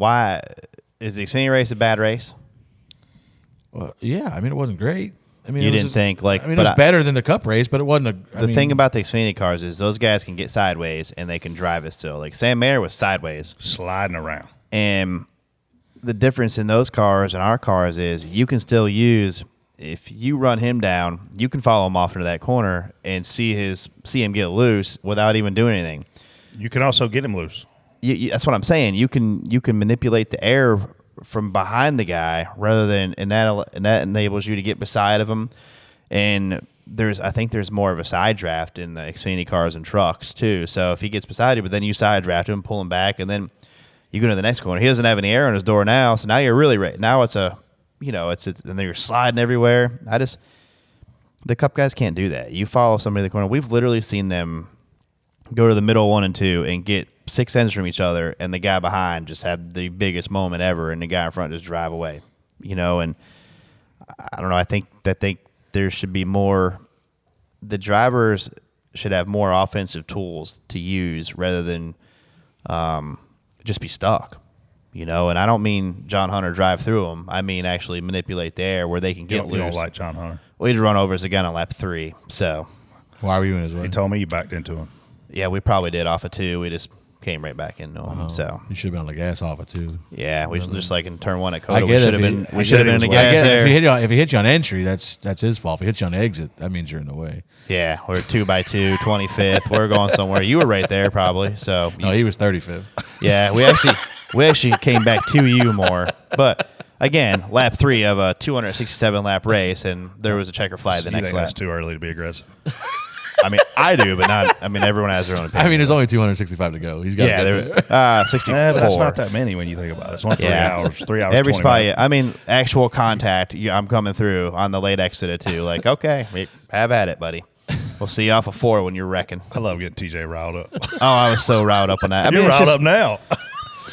why is the Xfinity race a bad race? Well, yeah, I mean, it wasn't great. I mean, You didn't think like. I mean, it was better than the Cup race, but it wasn't The thing about the Xfinity cars is those guys can get sideways and they can drive it still. Like Sam Mayer was sideways, sliding around, and the difference in those cars and our cars is you can still use. If you run him down, you can follow him off into that corner and see him get loose without even doing anything. You can also get him loose. That's what I'm saying. You can manipulate the air from behind the guy rather than and that enables you to get beside of him. And I think there's more of a side draft in the Xfinity cars and trucks too. So if he gets beside you, but then you side draft him, pull him back, and then you go to the next corner. He doesn't have any air on his door now, so now you're really ready. Now it's and then you're sliding everywhere. The Cup guys can't do that. You follow somebody in the corner. We've literally seen them go to the middle 1 and 2 and get 6 ends from each other, and the guy behind just had the biggest moment ever, and the guy in front just drive away. And I don't know. I think there should be more. The drivers should have more offensive tools to use rather than just be stuck. And I don't mean John Hunter drive through them. I mean actually manipulate the air where they can get loose. You don't like John Hunter? Well, he'd run over us again on lap 3. So why were you in his way? He told me you backed into him. Yeah, we probably did off of 2. We just came right back into him. So you should have been on the gas off of 2. Yeah, we just like in turn 1 at Coda. We should have been in the gas there. If he hit you on entry, that's his fault. If he hit you on exit, that means you're in the way. Yeah, we're 2x2, 25th. We're going somewhere. You were right there probably. So no, he was 35th. Yeah, we actually came back to you more, but. Again, lap 3 of a 267 lap race, and there was a checker flag the next lap. That's too early to be aggressive. I mean, I do, but not. I mean, everyone has their own opinion. I mean, there's only 265 to go. He's got to get there. 64. That's not that many when you think about it. It's only 3 hours. 3 hours. Every spot. I mean, actual contact. I'm coming through on the late exit at 2. Like, okay, have at it, buddy. We'll see you off of 4 when you're wrecking. I love getting TJ riled up. Oh, I was so riled up on that. I mean, you're riled up now.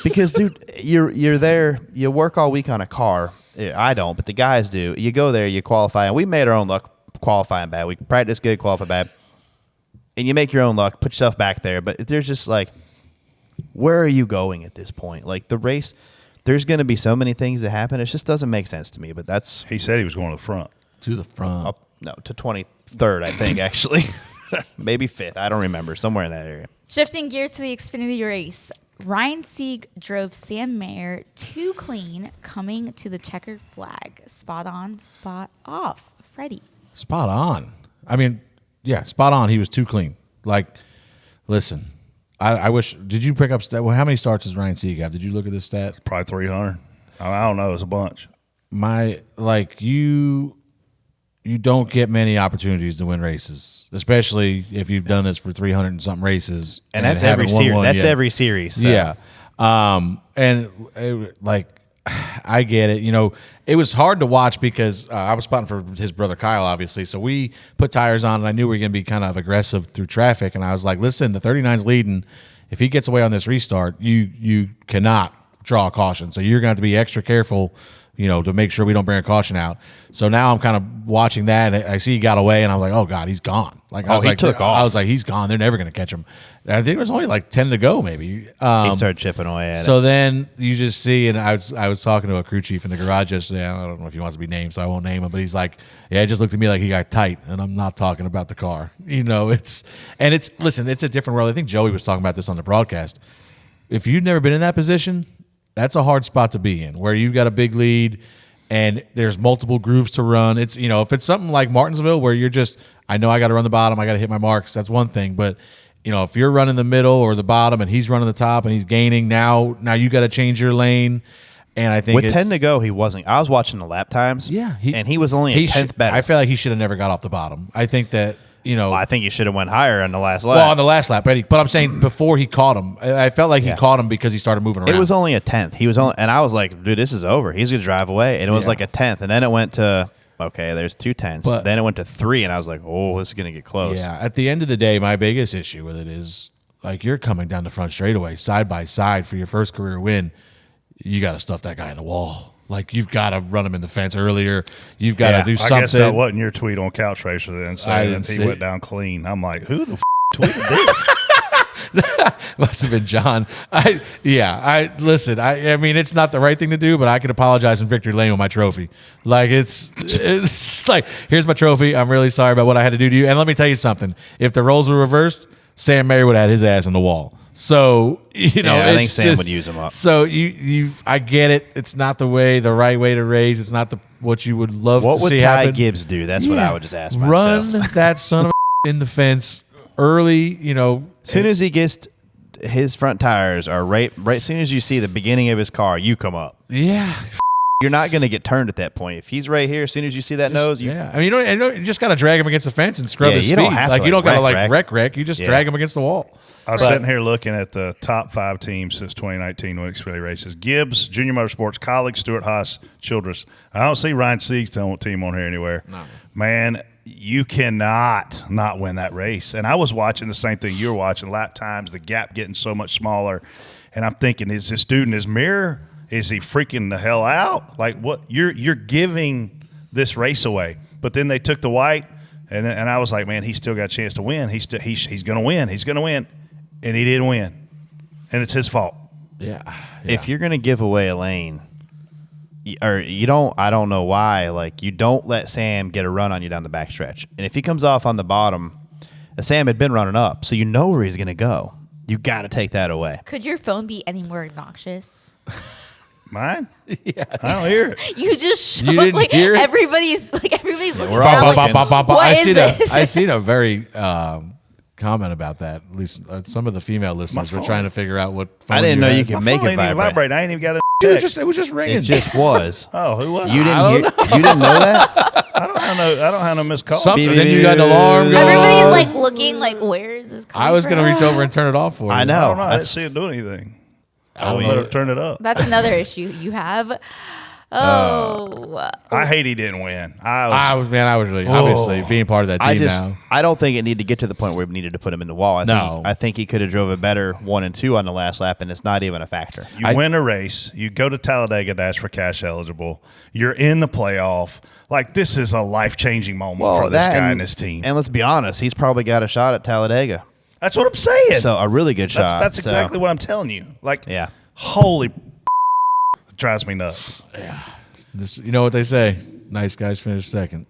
Because, dude, you're there. You work all week on a car. I don't, but the guys do. You go there, you qualify, and we made our own luck qualifying bad. We practice good, qualify bad, and you make your own luck, put yourself back there. But there's just like, where are you going at this point? Like the race, there's going to be so many things that happen. It just doesn't make sense to me. But that's he said he was going to the front. To the front. No, to 23rd, I think actually, maybe 5th. I don't remember. Somewhere in that area. Shifting gears to the Xfinity race. Ryan Sieg drove Sam Mayer too clean coming to the checkered flag. Spot on, spot off. Freddie. Spot on. I mean, yeah, spot on. He was too clean. Like, listen, I wish. Did you pick up stat? Well, how many starts does Ryan Sieg have? Did you look at this stat? Probably 300. I don't know. It's a bunch. You don't get many opportunities to win races, especially if you've done this for 300 and something races. And that's every series. That's every series. So. Yeah. I get it. It was hard to watch because I was spotting for his brother Kyle, obviously. So we put tires on, and I knew we were going to be kind of aggressive through traffic. And I was like, listen, the 39's leading. If he gets away on this restart, you cannot draw a caution. So you're going to have to be extra careful to make sure we don't bring a caution out. So now I'm kind of watching that, and I see he got away, and I was like, oh, God, he's gone. He took off. I was like, he's gone. They're never going to catch him. And I think it was only like 10 to go, maybe. He started chipping away at it. So then you just see, and I was talking to a crew chief in the garage yesterday. I don't know if he wants to be named, so I won't name him, but he's like, yeah, it just looked at me like he got tight, and I'm not talking about the car. Listen, it's a different world. I think Joey was talking about this on the broadcast. If you've never been in that position, that's a hard spot to be in, where you've got a big lead and there's multiple grooves to run. It's if it's something like Martinsville where you're just, I know I got to run the bottom, I got to hit my marks, that's one thing. But if you're running the middle or the bottom and he's running the top and he's gaining, now you got to change your lane. And I think with 10 to go, he wasn't. I was watching the lap times. Yeah, and he was only a 10th better. I feel like he should have never got off the bottom. I think that. I think he should have went higher on the last lap. Well, on the last lap, but I'm saying before he caught him, I felt like he caught him because he started moving around. It was only a 10th. He was only, and I was like, dude, this is over. He's gonna drive away, and it was like a 10th, and then it went to there's 2 tenths. But then it went to 3, and I was like, oh, this is gonna get close. Yeah. At the end of the day, my biggest issue with it is like you're coming down the front straightaway side by side for your first career win. You got to stuff that guy in the wall. Like, you've got to run him in the fence earlier. You've got to do something. I guess that wasn't your tweet on Couch Racer then saying that he went down clean. I'm like, who the tweeted this? Must have been John. Listen. I mean, it's not the right thing to do, but I could apologize in victory lane with my trophy. Like it's like, here's my trophy. I'm really sorry about what I had to do to you. And let me tell you something. If the roles were reversed, Sam Mayer would have had his ass on the wall. So I think Sam would use him up. So I get it. It's not the right way to race. It's not what you would love What to would see Ty happen. Gibbs do? That's what I would just ask myself. Run that son of a in the fence early. As soon as he gets his front tires are right. As soon as you see the beginning of his car, you come up. Yeah. You're not going to get turned at that point. If he's right here, as soon as you see that nose, I mean, you just got to drag him against the fence and scrub his you speed. don't have to, you don't got to wreck. wreck. You just drag him against the wall. I was sitting here looking at the top 5 teams since 2019 when Xfinity races. Gibbs, Junior Motorsports, Colleague, Stewart Haas, Childress. I don't see Ryan Sieg's team on here anywhere. No. Man, you cannot not win that race. And I was watching the same thing you were watching, lap times, the gap getting so much smaller. And I'm thinking, is this dude in his mirror? Is he freaking the hell out? Like, what? You're giving this race away. But then they took the white, and I was like, man, he's still got a chance to win. He's going to win. He's going to win. And he didn't win. And it's his fault. Yeah. If you're going to give away a lane, or you don't, I don't know why, like, you don't let Sam get a run on you down the backstretch. And if he comes off on the bottom, Sam had been running up, so you know where he's going to go. You got to take that away. Could your phone be any more obnoxious? Mine? Yeah. I don't hear it. You just showed You didn't hear it? everybody's looking we're all down looking. what is this? I seen a very comment about that. At least some of the female listeners were phone. trying to figure out what phone I didn't know had. you could My make phone it ain't even vibrate. vibrate. I ain't even got a Dude, text. it was just ringing. It just was. Oh, who was You it? didn't know that? I don't have no missed call. Something. Beep, Then you got an beep, alarm beep. going Everybody's on. like looking like, where is this coming I was going to from? reach over and turn it off for you. I I know. don't know. I didn't That's- see it do anything. I don't I better know. turn it up. That's another issue you have. Oh. I hate he didn't win. I was really obviously being part of that team now. I don't think it needed to get to the point where we needed to put him in the wall. I think he could have drove a better 1 and 2 on the last lap, and it's not even a factor. You win a race. You go to Talladega Dash for cash eligible. You're in the playoff. Like, this is a life-changing moment for this guy and his team. And let's be honest, he's probably got a shot at Talladega. That's what I'm saying. So a really good shot. That's So, exactly what I'm telling you. Like, Yeah. holy it drives me nuts. You know what they say? Nice guys finish second.